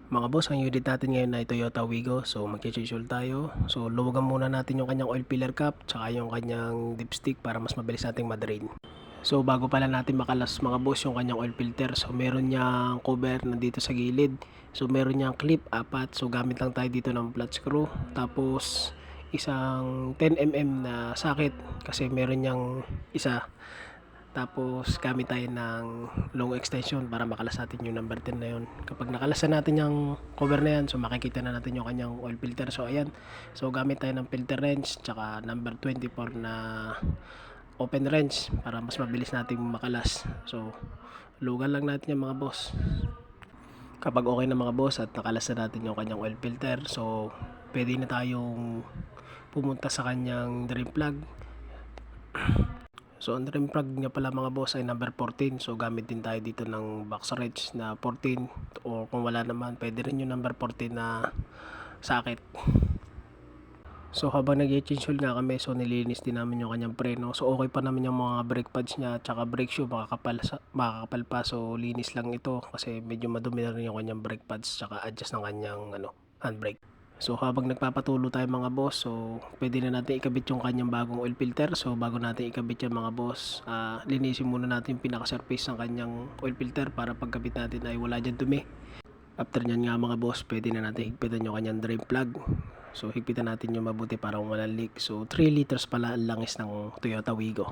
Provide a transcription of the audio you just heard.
Mga boss, ang unit natin ngayon ay Toyota Wigo. So magche-change oil tayo. So luwagan muna natin yung kanyang oil filler cap tsaka yung kanyang dipstick para mas mabilis nating madrain. So bago pala natin makalas mga boss yung kanyang oil filter. So meron niyang cover nandito sa gilid. So meron niyang clip apat. So gamit lang tayo dito ng flat screw. Tapos isang 10mm na socket kasi meron niyang isa. Tapos gamit tayo ng long extension para makalas natin yung number 10 na yun. Kapag nakalasan natin yung cover na yan, so makikita na natin yung kanyang oil filter. So ayan, so gamit tayo ng filter wrench tsaka number 24 na open wrench para mas mabilis nating makalas. So lugan lang natin yung mga boss. Kapag okay na mga boss at nakalasan natin yung kanyang oil filter, so pwede na tayong pumunta sa kanyang drain plug. So ang drain plug niya pala mga boss ay number 14. So gamit din tayo dito ng box wrench na 14 o kung wala naman pwede rin yung number 14 na socket. So habang nag-change oil nga kami, so nilinis din namin yung kanyang preno. So okay pa naman yung mga brake pads niya at saka brake shoe, makakapal pa. So linis lang ito kasi medyo madumi na rin yung kanyang brake pads tsaka adjust ng kanyang handbrake. So habang nagpapatulo tayo mga boss, so pwede na natin ikabit yung kanyang bagong oil filter. So bago natin ikabit yung mga boss, linisin muna natin yung pinaka-surface ng kanyang oil filter para pagkabit natin ay wala dyan dumi. After nyan nga mga boss, pwede na natin higpitan yung kanyang drain plug. So higpitan natin yung mabuti para walang leak. So 3 liters pala ang langis ng Toyota Wigo.